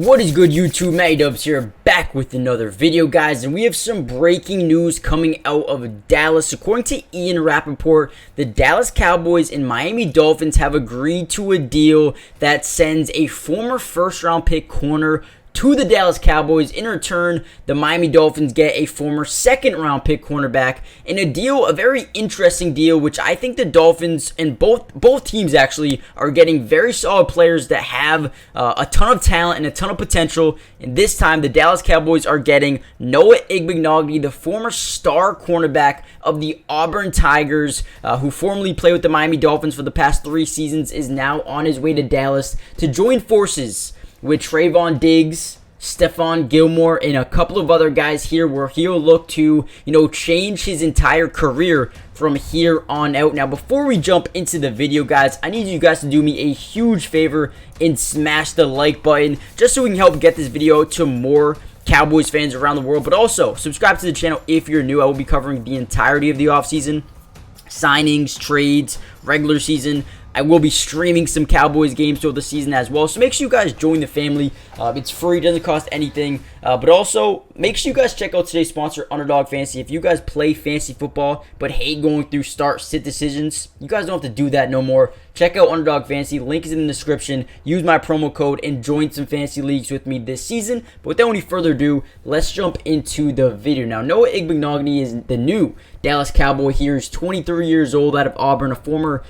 What is good, YouTube? Matty Dubs here, back with another video, guys, and we have some breaking news coming out of Dallas. According to Ian Rappaport, the Dallas Cowboys and Miami Dolphins have agreed to a deal that sends a former first-round pick corner to the Dallas Cowboys. In return, the Miami Dolphins get a former second-round pick cornerback in a very interesting deal, which I think the Dolphins and both teams actually are getting very solid players that have a ton of talent and a ton of potential. And this time, the Dallas Cowboys are getting Noah Igbinighene, the former star cornerback of the Auburn Tigers, who formerly played with the Miami Dolphins for the past 3 seasons, is now on his way to Dallas to join forces with Trayvon Diggs, Stephon Gilmore, and a couple of other guys here, where he'll look to, change his entire career from here on out. Now, before we jump into the video, guys, I need you guys to do me a huge favor and smash the like button, just so we can help get this video to more Cowboys fans around the world. But also, subscribe to the channel if you're new. I will be covering the entirety of the offseason, signings, trades, regular season. I will be streaming some Cowboys games throughout the season as well, so make sure you guys join the family. It's free, doesn't cost anything, but also make sure you guys check out today's sponsor, Underdog Fantasy. If you guys play fantasy football but hate going through start-sit decisions, you guys don't have to do that no more. Check out Underdog Fantasy. Link is in the description. Use my promo code and join some fantasy leagues with me this season. But without any further ado, let's jump into the video. Now, Noah Igbinighene is the new Dallas Cowboy here. He's 23 years old, out of Auburn, a former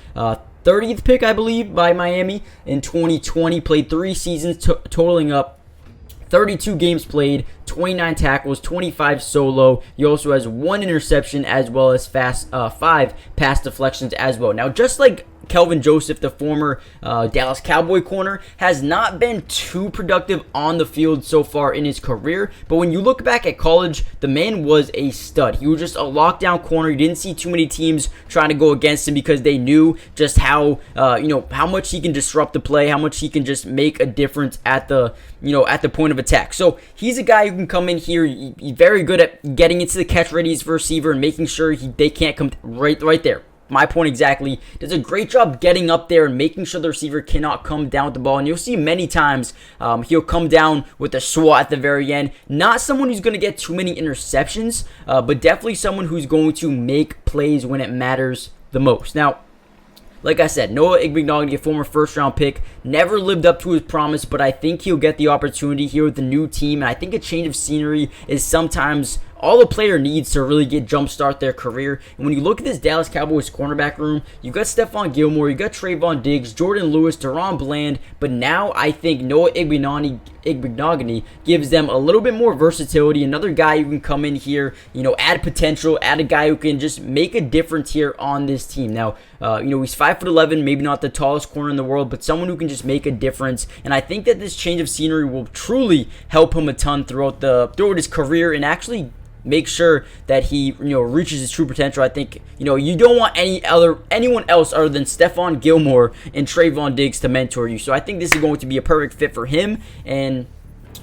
30th pick, I believe, by Miami in 2020. Played 3 seasons, totaling up 32 games played, 29 tackles, 25 solo. He also has 1 interception as well as 5 pass deflections as well. Now, just like Kelvin Joseph, the former Dallas Cowboy corner, has not been too productive on the field so far in his career. But when you look back at college, the man was a stud. He was just a lockdown corner. You didn't see too many teams trying to go against him because they knew just how how much he can disrupt the play, how much he can just make a difference at the at the point of attack. So he's a guy who can come in here. He's very good at getting into the catch readies for receiver and making sure they can't come right there. My point exactly. Does a great job getting up there and making sure the receiver cannot come down with the ball. And you'll see many times he'll come down with a swat at the very end. Not someone who's going to get too many interceptions, but definitely someone who's going to make plays when it matters the most. Now, like I said, Noah Igbinighene, a former first-round pick, never lived up to his promise, but I think he'll get the opportunity here with the new team. And I think a change of scenery is sometimes all a player needs to really jumpstart their career. And when you look at this Dallas Cowboys cornerback room, you've got Stephon Gilmore, you've got Trayvon Diggs, Jordan Lewis, Deron Bland, but now I think Noah Igbinighene gives them a little bit more versatility. Another guy who can come in here, add potential, add a guy who can just make a difference here on this team. Now, he's 5'11", maybe not the tallest corner in the world, but someone who can just make a difference. And I think that this change of scenery will truly help him a ton throughout his career, and actually make sure that he reaches his true potential. I think you don't want anyone else other than Stephon Gilmore and Trayvon Diggs to mentor you. So I think this is going to be a perfect fit for him and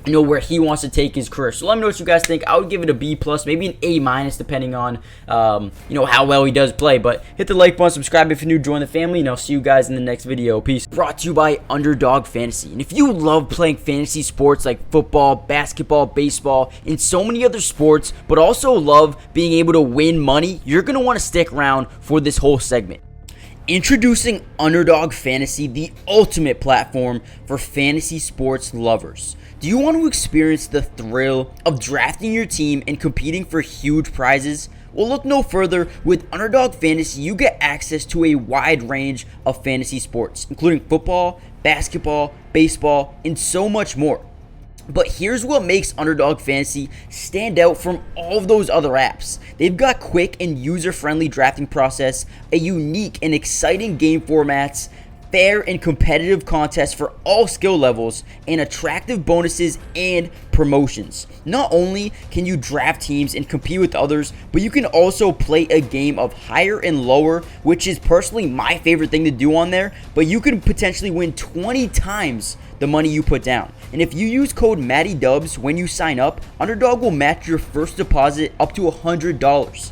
where he wants to take his career. So let me know what you guys think. I would give it a B+, maybe an A-, depending on how well he does play. But hit the like button, subscribe if you're new, join the family, and I'll see you guys in the next video. Peace. Brought to you by Underdog Fantasy. And if you love playing fantasy sports like football, basketball, baseball, and so many other sports, but also love being able to win money, you're going to want to stick around for this whole segment. Introducing Underdog Fantasy, the ultimate platform for fantasy sports lovers. Do you want to experience the thrill of drafting your team and competing for huge prizes? Well, look no further. With Underdog Fantasy, you get access to a wide range of fantasy sports, including football, basketball, baseball, and so much more. But here's what makes Underdog Fantasy stand out from all of those other apps. They've got quick and user-friendly drafting process, a unique and exciting game formats, fair and competitive contests for all skill levels, and attractive bonuses and promotions. Not only can you draft teams and compete with others, but you can also play a game of higher and lower, which is personally my favorite thing to do on there, but you can potentially win 20 times the money you put down. And if you use code MattyDubs when you sign up, Underdog will match your first deposit up to $100.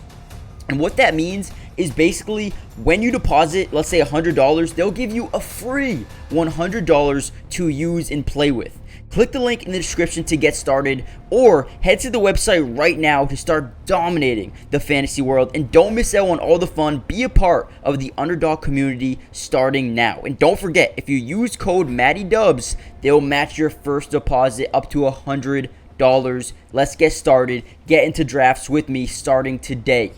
And what that means is basically when you deposit, let's say $100, they'll give you a free $100 to use and play with. Click the link in the description to get started, or head to the website right now to start dominating the fantasy world. And don't miss out on all the fun. Be a part of the underdog community starting now. And don't forget, if you use code MattyDubs, they'll match your first deposit up to $100. Let's get started. Get into drafts with me starting today.